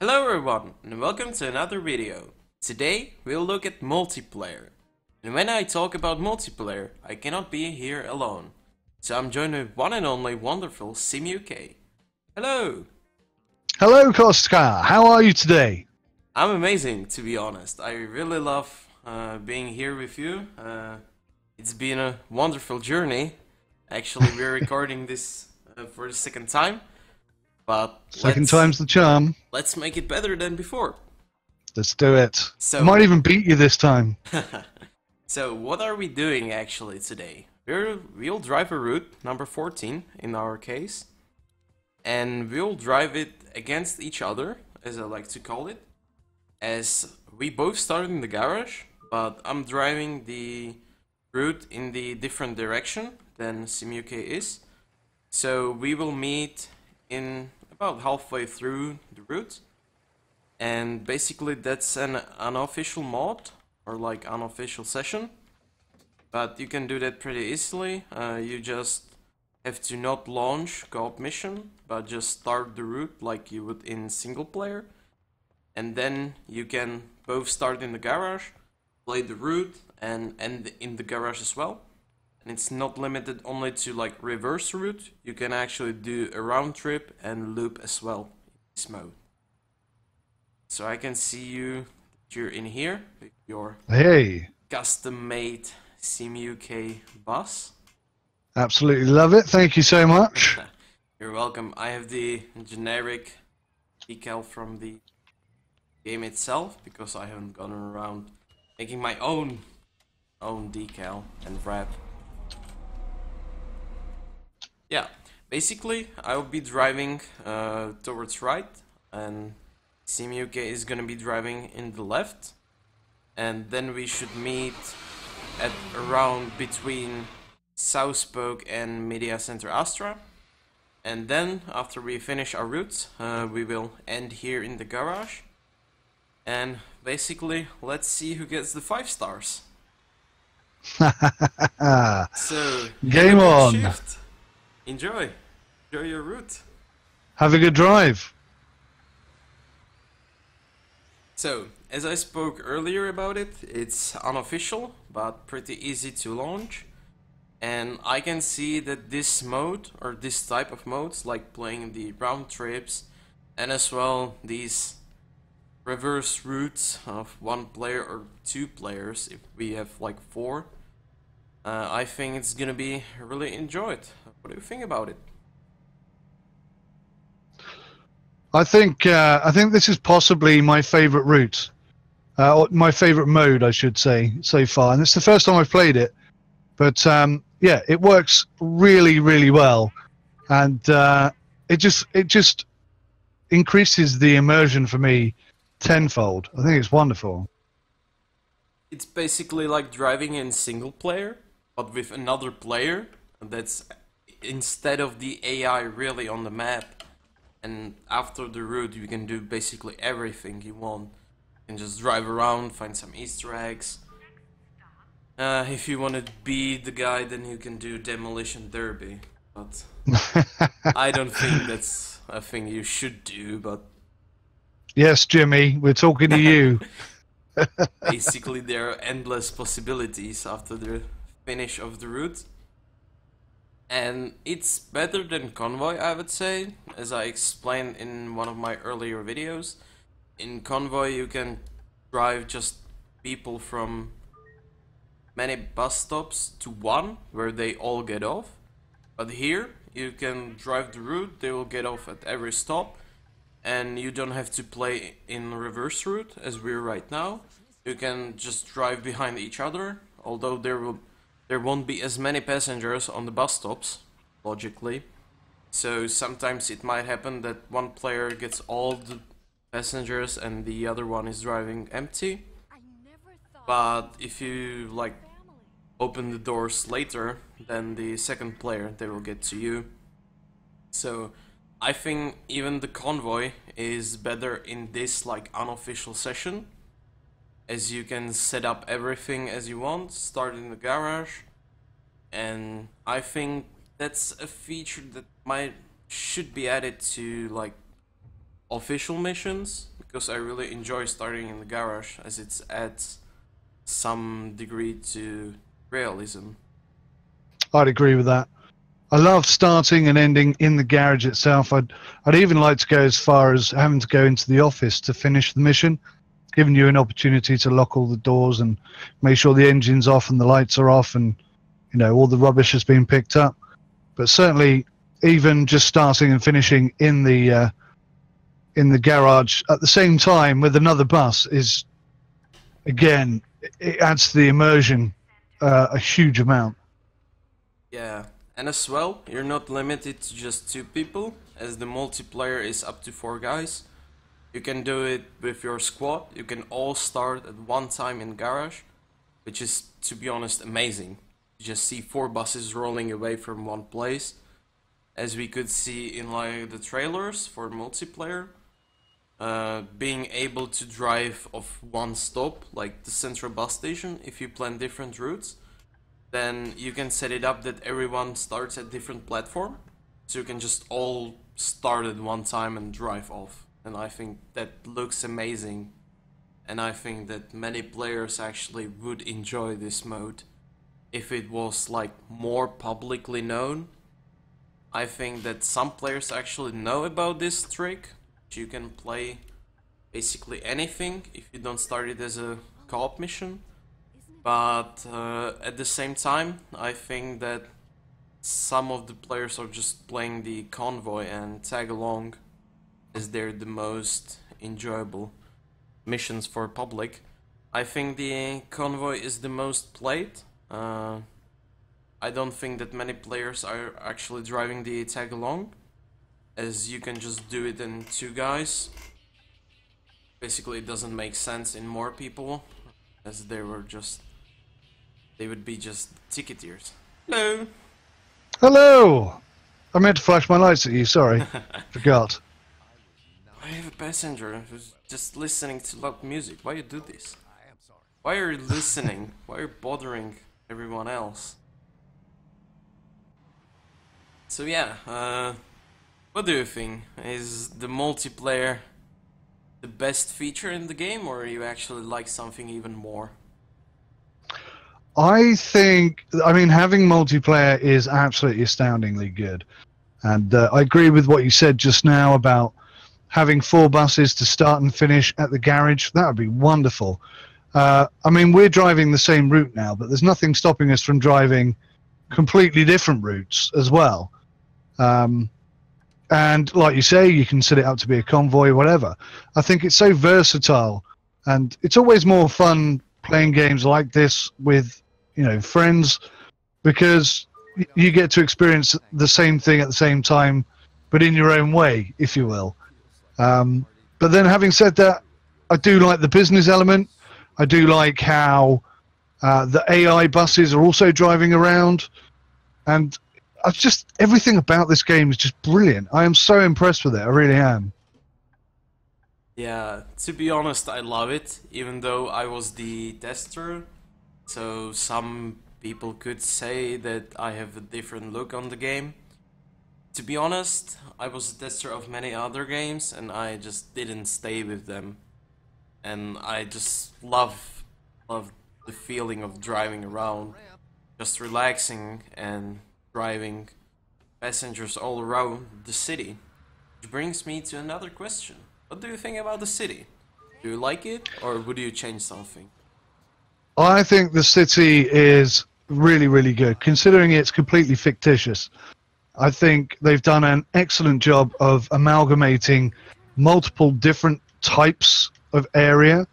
Hello everyone and welcome to another video. Today we'll look at multiplayer. And when I talk about multiplayer, I cannot be here alone. So I'm joined with one and only wonderful SimUK. Hello! Hello, Kostka. How are you today? I'm amazing, to be honest. I really love being here with you. It's been a wonderful journey. Actually, we're recording this for the second time. But Second time's the charm. let's make it better than before. Let's do it. So I might even beat you this time. So what are we doing actually today? We'll drive a route, number 14 in our case, and we'll drive it against each other, as I like to call it, as we both start in the garage, but I'm driving the route in the different direction than SimUK is. So we will meet in about halfway through the route, and basically that's an unofficial mod or like unofficial session, but you can do that pretty easily. You just have to not launch co-op mission, but just start the route like you would in single player, and then you can both start in the garage, play the route, and end in the garage as well. And it's not limited only to like reverse route, you can actually do a round trip and loop as well in this mode. So I can see you're in here with your Hey, custom made SimUK bus. absolutely love it. Thank you so much. You're welcome. I have the generic decal from the game itself because I haven't gone around making my own decal and wrap. Yeah, basically I'll be driving towards right, and SimUK is gonna be driving in the left, and then we should meet at around between South Spoke and Media Center Astra, and then after we finish our route we will end here in the garage, and basically let's see who gets the 5 stars. So Game on. shift. Enjoy your route. Have a good drive. So, as I spoke earlier about it, it's unofficial, but pretty easy to launch. And I can see that this mode, or this type of modes, like playing the round trips, and as well these reverse routes of 1 player or 2 players, if we have like 4, I think it's gonna be really enjoyed. What do you think about it? I think this is possibly my favorite route, or my favorite mode, I should say, so far. And it's the first time I've played it, but yeah, it works really, really well, and it just increases the immersion for me tenfold. I think it's wonderful. It's basically like driving in single player, but with another player that's instead of the AI really on the map. And after the route you can do basically everything you want. You can just drive around, find some Easter eggs. If you want to be the guy, then you can do Demolition Derby. But I don't think that's a thing you should do, but Yes, Jimmy, we're talking to you. basically there are endless possibilities after the finish of the route. And it's better than Convoy, I would say, as I explained in one of my earlier videos. In Convoy you can drive just people from many bus stops to one, where they all get off. But here you can drive the route, they will get off at every stop, and you don't have to play in reverse route, as we're right now. You can just drive behind each other, although there won't be as many passengers on the bus stops, logically. So sometimes it might happen that one player gets all the passengers and the other one is driving empty. But if you like open the doors later, then the second player, they will get to you. So I think even the Convoy is better in this like unofficial session, as you can set up everything as you want, start in the garage, and I think that's a feature that should be added to like official missions, because I really enjoy starting in the garage as it adds some degree to realism. I'd agree with that. I love starting and ending in the garage itself. I'd even like to go as far as having to go into the office to finish the mission, giving you an opportunity to lock all the doors and make sure the engine's off and the lights are off and all the rubbish has been picked up. But certainly, even just starting and finishing in the garage at the same time with another bus is, again, it adds to the immersion a huge amount. Yeah, and as well, you're not limited to just two people, as the multiplayer is up to four guys. You can do it with your squad. You can all start at one time in garage, which is, to be honest, amazing. You just see four buses rolling away from one place, as we could see in like the trailers for multiplayer. Being able to drive off one stop, like the central bus station, if you plan different routes, then you can set it up that everyone starts at different platform, so you can just all start at one time and drive off. And I think that looks amazing, and I think that many players actually would enjoy this mode if it was like more publicly known. I think that some players actually know about this trick. You can play basically anything if you don't start it as a co-op mission. But at the same time, I think that some of the players are just playing the convoy and tag along as they're the most enjoyable missions for public. I think the convoy is the most played. I don't think that many players are actually driving the tag along, as you can just do it in two guys. Basically, it doesn't make sense in more people, as they would be just ticketeers. Hello. Hello. I meant to flash my lights at you. Sorry, forgot. I have a passenger who's just listening to loud music. Why you do this? Why are you listening? Why are you bothering everyone else? So yeah, what do you think? Is the multiplayer the best feature in the game, or you actually like something even more? I mean, having multiplayer is absolutely astoundingly good. And I agree with what you said just now about having four buses to start and finish at the garage. That would be wonderful. I mean, we're driving the same route now, but there's nothing stopping us from driving completely different routes as well. And like you say, you can set it up to be a convoy, whatever. I think it's so versatile, and it's always more fun playing games like this with friends, because you get to experience the same thing at the same time, but in your own way, if you will. But then, having said that, I do like the business element. I do like how the AI buses are also driving around, and everything about this game is just brilliant. I am so impressed with it. I really am. Yeah, to be honest, I love it, even though I was the tester. So some people could say that I have a different look on the game. To be honest, I was a tester of many other games and I just didn't stay with them. And I just love the feeling of driving around, just relaxing and driving passengers all around the city. Which brings me to another question. What do you think about the city? Do you like it, or would you change something? I think the city is really, really good, considering it's completely fictitious. I think they've done an excellent job of amalgamating multiple different types of area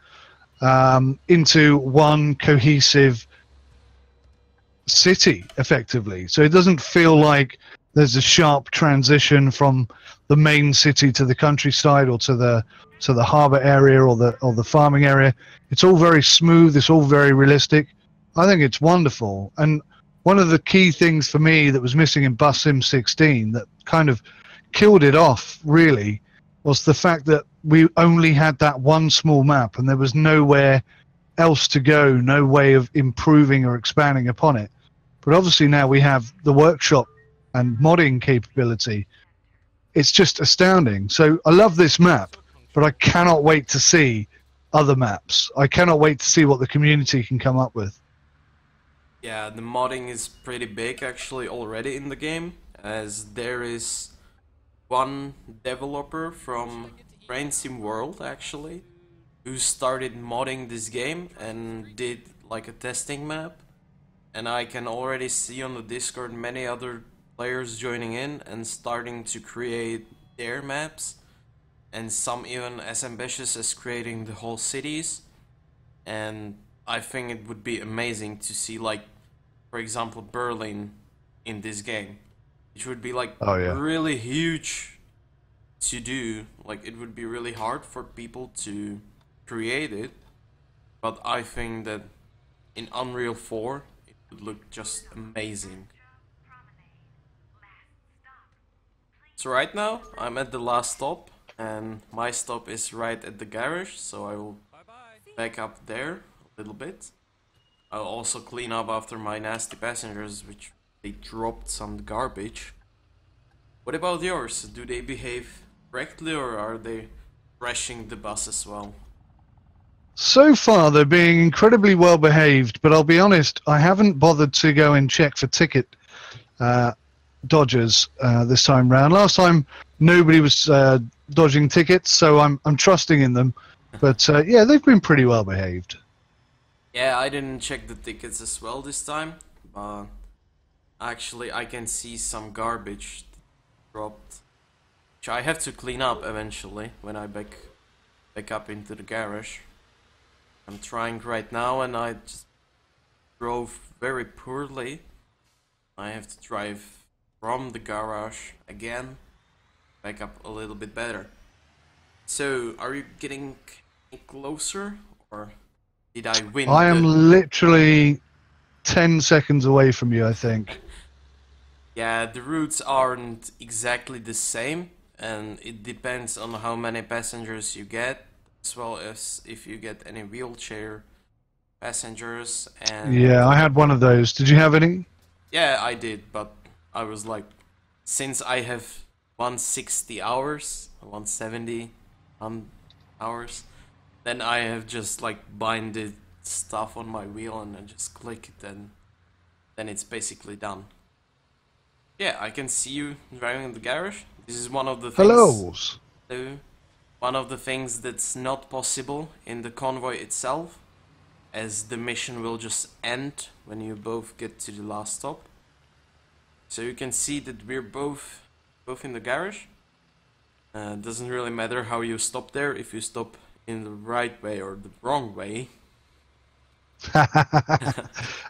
into one cohesive city, effectively. So it doesn't feel like there's a sharp transition from the main city to the countryside or to the harbor area or the farming area. It's all very smooth. It's all very realistic. I think it's wonderful. And one of the key things for me that was missing in Bus Sim 16 that kind of killed it off, really, was the fact that we only had that one small map and there was nowhere else to go, no way of improving or expanding upon it. But obviously now we have the workshop and modding capability. It's just astounding. So I love this map, but I cannot wait to see other maps. I cannot wait to see what the community can come up with. Yeah, the modding is pretty big actually already in the game, as there is one developer from Brain Sim World actually who started modding this game and did like a testing map, and I can already see on the Discord many other players joining in and starting to create their maps, and some even as ambitious as creating the whole cities. And I think it would be amazing to see, like, for example, Berlin in this game, which would be like Oh yeah. really huge to do. Like, it would be really hard for people to create it, but I think that in Unreal 4 it would look just amazing. So right now I'm at the last stop, and my stop is right at the garage, so I will back up there a little bit. I'll also clean up after my nasty passengers, which they dropped some garbage. What about yours? Do they behave correctly, or are they crashing the bus as well? So far, they're being incredibly well behaved, but I'll be honest, I haven't bothered to go and check for ticket uh, dodgers this time round. Last time, nobody was dodging tickets, so I'm trusting in them. But yeah, they've been pretty well behaved. Yeah, I didn't check the tickets as well this time, but actually I can see some garbage dropped, which I have to clean up eventually when I back up into the garage. I'm trying right now, and I just drove very poorly. I have to drive from the garage again, back up a little bit better. So, are you getting closer, or did I win I am literally 10 seconds away from you, I think. Yeah, the routes aren't exactly the same, and it depends on how many passengers you get, as well as if you get any wheelchair passengers. And Yeah, I had one of those. Did you have any? yeah, I did, but I was like, since I have 160 hours, 170 hours, then I have just like binded stuff on my wheel and I just click it, and then it's basically done. Yeah, I can see you driving in the garage. This is one of the Hello. things, though, one of the things that's not possible in the convoy itself, as the mission will just end when you both get to the last stop. So you can see that we're both in the garage. Doesn't really matter how you stop there, if you stop in the right way or the wrong way. Are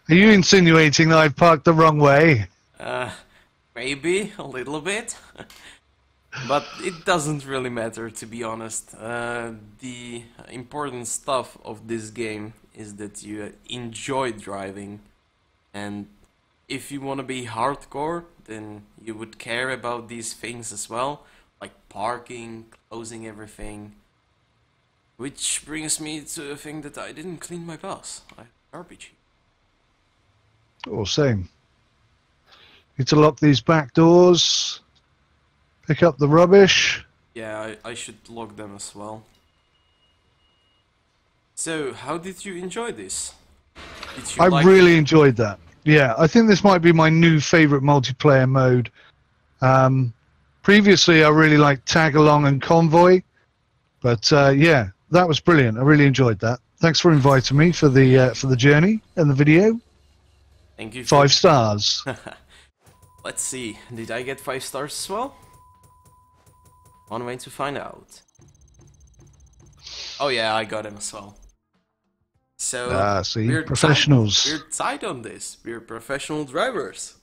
you insinuating that I've parked the wrong way? Maybe a little bit. But it doesn't really matter, to be honest. The important stuff of this game is that you enjoy driving, and if you want to be hardcore, then you would care about these things as well, like parking, closing everything. Which brings me to the thing that I didn't clean my bus. I have garbage. Oh, same. Need to lock these back doors. Pick up the rubbish. Yeah, I should log them as well. So, how did you enjoy this? Did you I really enjoyed that. Yeah, I think this might be my new favorite multiplayer mode. Previously, I really liked Tag Along and Convoy, but yeah, that was brilliant. I really enjoyed that. Thanks for inviting me for the journey and the video. Thank you. 5 stars. Let's see. Did I get 5 stars as well? One way to find out. Oh yeah, I got him as well. So see, professionals. We're tight on this. We're professional drivers.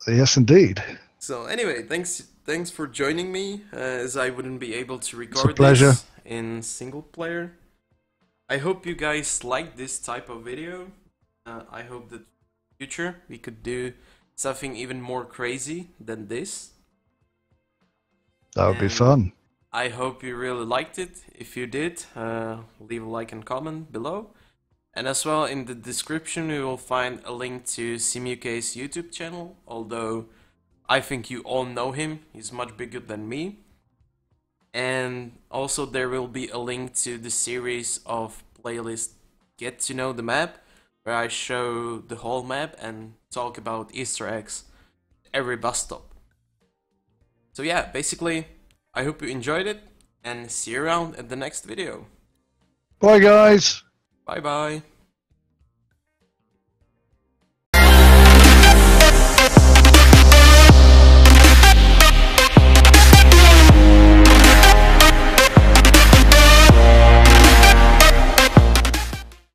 Yes, indeed. So anyway, thanks for joining me, as I wouldn't be able to record this in single player. I hope you guys like this type of video. I hope that in the future we could do something even more crazy than this. That would be fun. I hope you really liked it. If you did, leave a like and comment below. And as well, in the description you will find a link to SimUK's YouTube channel, although I think you all know him, he's much bigger than me. And also there will be a link to the series of playlist Get to Know the Map, where I show the whole map and talk about Easter eggs every bus stop. So yeah, basically, I hope you enjoyed it, and see you around at the next video. Bye, guys. Bye bye.